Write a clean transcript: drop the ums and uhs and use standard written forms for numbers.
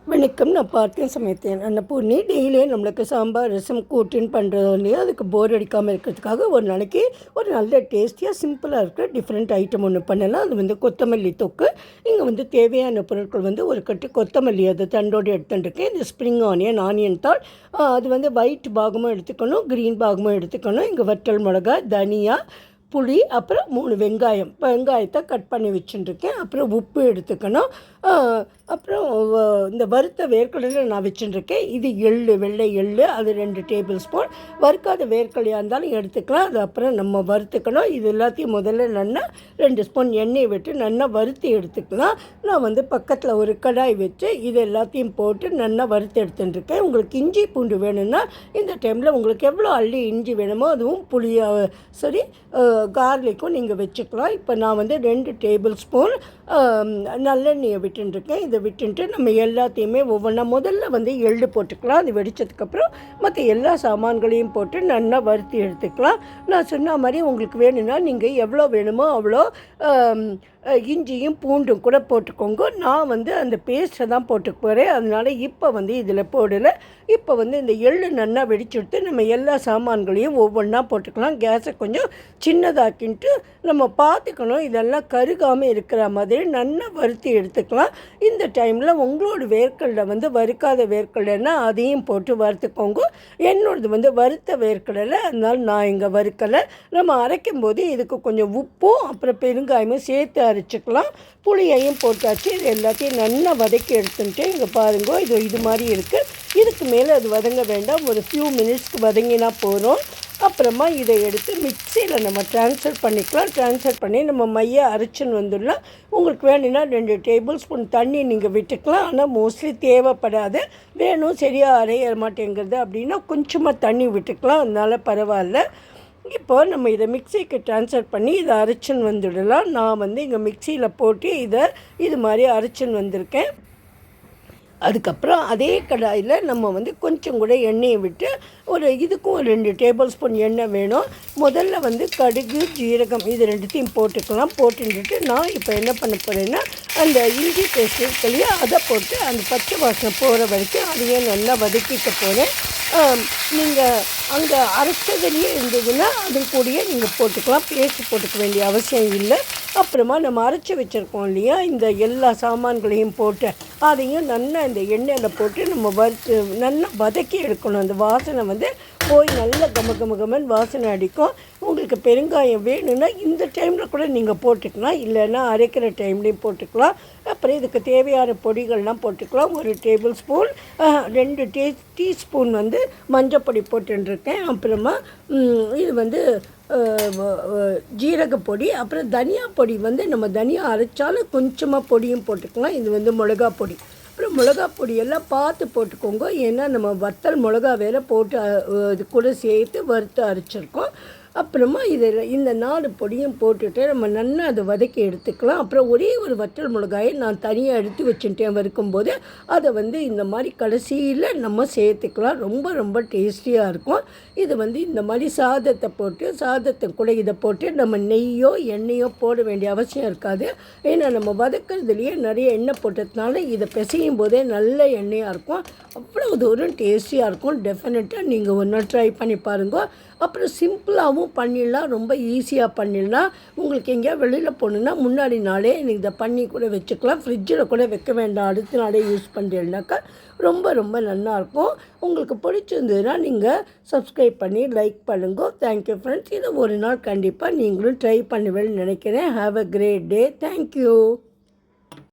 வணக்கம். நான் பார்த்தேன் சமைத்தேன் அன்னபூர்ணி. டெய்லியே நம்மளுக்கு சாம்பார் ரசம் கூட்டுன்னு பண்ணுறது இல்லையா, அதுக்கு போர் அடிக்காமல் இருக்கிறதுக்காக ஒரு நாளைக்கு ஒரு நல்ல டேஸ்டியாக சிம்பிளாக இருக்கிற டிஃப்ரெண்ட் ஐட்டம் ஒன்று பண்ணலாம். அது வந்து கொத்தமல்லி தொக்கு. இங்கே தேவையான பொருட்கள் ஒரு கட்டு கொத்தமல்லி, அது தண்டோடு எடுத்துட்டுருக்கேன். இந்த ஸ்ப்ரிங் ஆனியன் தாள், அது ஒயிட் பாகமும் எடுத்துக்கணும், க்ரீன் பாகமும் எடுத்துக்கணும். இங்கே வற்றல் மிளகா, தனியா, புளி, அப்புறம் 3 வெங்காயத்தை கட் பண்ணி வச்சுட்டுருக்கேன். அப்புறம் உப்பு எடுத்துக்கணும். அப்புறம் இந்த வறுத்த வேர்க்கடலை நான் வச்சுட்டுருக்கேன். இது வெள்ளை எள்ளு, அது 2 டேபிள் ஸ்பூன். வறுக்காத வேர்க்கடலையாக இருந்தாலும் எடுத்துக்கலாம். அது அப்புறம் நம்ம வறுத்துக்கணும். இது எல்லாத்தையும் முதல்ல நல்லா 2 ஸ்பூன் எண்ணெய் விட்டு நல்லா வறுத்து எடுத்துக்கலாம். நான் பக்கத்தில் ஒரு கடாய் வச்சு இது எல்லாத்தையும் போட்டு நல்லா வறுத்து எடுத்துட்டுருக்கேன். உங்களுக்கு இஞ்சி பூண்டு வேணும்னா இந்த டைமில் உங்களுக்கு எவ்வளோ அள்ளி இஞ்சி வேணுமோ அதுவும் சரி கார்லிக்கும் நீங்கள் வச்சுக்கலாம். இப்போ நான் 2 டேபிள் ஸ்பூன் நல்லெண்ணெயை விட்டுருக்கேன். இதை விட்டுட்டு நம்ம எல்லாத்தையுமே ஒவ்வொன்றா முதல்ல எள்ளு போட்டுக்கலாம். அது வெடித்ததுக்கப்புறம் மற்ற எல்லா சாமான்களையும் போட்டு நல்லா வறுத்து எடுத்துக்கலாம். நான் சொன்ன மாதிரி உங்களுக்கு வேணும்னா நீங்கள் எவ்வளோ வேணுமோ அவ்வளோ இஞ்சியும் பூண்டும் கூட போட்டுக்கோங்க. நான் அந்த பேஸ்ட்டை தான் போட்டுக்க போகிறேன். அதனால் இப்போ இதில் போடலை. இப்போ இந்த எள்ளு நல்லா வெடிச்சுடுத்து நம்ம எல்லா சாமான்களையும் ஒவ்வொன்றா போட்டுக்கலாம். கேஸை கொஞ்சம் சின்னதாக்கின்ட்டு நம்ம பார்த்துக்கணும், இதெல்லாம் கருகாமல் இருக்கிற மாதிரி நல்லா வறுத்து எடுத்துக்கலாம். இந்த டைமில் உங்களோட வேர்க்கடலை வறுக்காத வேர்க்கடலைன்னா அதையும் போட்டு வறுத்துக்கோங்க. என்னோடது வறுத்த வேர்க்கடலை, அதனால் நான் இங்கே வறுக்கலை. நம்ம அரைக்கும் போது இதுக்கு கொஞ்சம் உப்பும் அப்புறம் பெருங்காயமும் சேர்த்து அரைச்சிக்கலாம். புளியையும் போட்டாச்சு. இது எல்லாத்தையும் நல்லா வதக்கி எடுத்துட்டு இங்கே பாருங்க, இது மாதிரி இருக்குது. இதுக்கு மேலே அது வதங்க வேண்டாம். ஒரு ஃபியூ மினிட்ஸ்க்கு வதங்கினா போகிறோம். அப்புறமா இதை எடுத்து மிக்சியில் நம்ம ட்ரான்ஸ்ஃபர் பண்ணிக்கலாம். ட்ரான்ஸ்ஃபர் பண்ணி நம்ம மைய அரைச்சின்னு வந்துடலாம். உங்களுக்கு வேணும்னா 2 டேபிள் ஸ்பூன் தண்ணி நீங்கள் விட்டுக்கலாம். ஆனால் மோஸ்ட்லி தேவைப்படாது. வேணும் சரியாக அரைய மாட்டேங்கிறது அப்படின்னா கொஞ்சமாக தண்ணி விட்டுக்கலாம், அதனால் பரவாயில்ல. இப்போ நம்ம இதை மிக்சிக்கு ட்ரான்ஸ்ஃபர் பண்ணி இதை அரைச்சின்னு வந்துடலாம். நான் இங்கே மிக்சியில் போட்டு இது மாதிரி அரைச்சின்னு வந்திருக்கேன். அதுக்கப்புறம் அதே கடாயில் நம்ம கொஞ்சம் கூட எண்ணெயை விட்டு இதுக்கும் 2 டேபிள் ஸ்பூன் எண்ணெய் வேணும். முதல்ல கடுகு, ஜீரகம் இது 2த்தையும் போட்டுக்கலாம். போட்டுட்டு நான் இப்போ என்ன பண்ண போகிறேன்னா அந்த இஞ்சி பேஸ்ட் இருக்கு இல்லையா, அதை போட்டு அந்த பச்சை வாசனை போகிற வரைக்கும் அதையே நல்லா வதக்கிக்க போகிறேன். நீங்கள் அங்கே அரைச்சதுலேயே இருந்ததுன்னா அது கூடயே நீங்கள் போட்டுக்கலாம். பேஸ்ட் போட்டுக்க வேண்டிய அவசியம் இல்லை. அப்புறமா நம்ம அரைச்சி வச்சுருக்கோம் இல்லையா, இந்த எல்லா சாமான்களையும் போட்டு அதையும் நல்லா இந்த எண்ணெயில் போட்டு நம்ம வறுத்து நல்லா வதக்கி எடுக்கணும். அந்த வாசனை போய் நல்லா கமகமகமன் வாசனை அடிக்கும். உங்களுக்கு பெருங்காயம் வேணும்னா இந்த டைமில் கூட நீங்கள் போட்டுக்கலாம், இல்லைன்னா அரைக்கிற டைம்லேயும் போட்டுக்கலாம். அப்புறம் இதுக்கு தேவையான பொடிகள்லாம் போட்டுக்கலாம். ஒரு டேபிள் ஸ்பூன் 2 டீஸ்பூன் மஞ்சப்பொடி போட்டுருக்கேன். அப்புறமா இது ஜீரகப்பொடி, அப்புறம் தனியா பொடி நம்ம தனியா அரைச்சாலும் கொஞ்சமாக பொடியும் போட்டுக்கலாம். இது மிளகா பொடி. அப்புறம் மிளகா பொடியெல்லாம் பார்த்து போட்டுக்கோங்க, ஏன்னா நம்ம வத்தல் மிளகா வேறு போட்டு இது கூட சேர்த்து வறுத்து அரைச்சிருக்கோம். அப்புறமா இந்த 4 பொடியும் போட்டுட்டு நம்ம நல்லா அதை வதக்கி எடுத்துக்கலாம். அப்புறம் ஒரே ஒரு வற்றல் மிளகாயை நான் தனியாக எடுத்து வச்சுட்டேன் வறுக்கும்போது. அதை இந்த மாதிரி கடைசியில் நம்ம சேர்த்துக்கலாம். ரொம்ப ரொம்ப டேஸ்டியாக இருக்கும். இது இந்த மாதிரி சாதத்தை கூட இதை போட்டு நம்ம நெய்யோ எண்ணெயோ போட வேண்டிய அவசியம் இருக்காது. ஏன்னா நம்ம வதக்கிறதுலையே நிறைய எண்ணெய் போட்டதுனால இதை பிசையும் போதே நல்ல எண்ணெயாக இருக்கும். அவ்வளோ தூரம் டேஸ்டியாக இருக்கும். டெஃபினட்டாக நீங்கள் ஒரு நாள் ட்ரை பண்ணி பாருங்கள். அப்புறம் சிம்பிளாகவும் பண்ணிடலாம், ரொம்ப ஈஸியாக பண்ணிடலாம். உங்களுக்கு எங்கேயா வெளியில் போகணுன்னா முன்னாடி நாளே இதை பண்ணி கூட வச்சுக்கலாம். ஃப்ரிட்ஜில் கூட வைக்க வேண்டாம், அடுத்த நாளே யூஸ் பண்ணுறீங்கனாக்கா ரொம்ப ரொம்ப நல்லாயிருக்கும். உங்களுக்கு பிடிச்சிருந்ததுன்னா நீங்கள் சப்ஸ்கிரைப் பண்ணி லைக் பண்ணுங்க. Thank you friends. இதை ஒரு நாள் கண்டிப்பாக நீங்களும் ட்ரை பண்ணுவேன்னு நினைக்கிறேன். Have a great day. Thank you.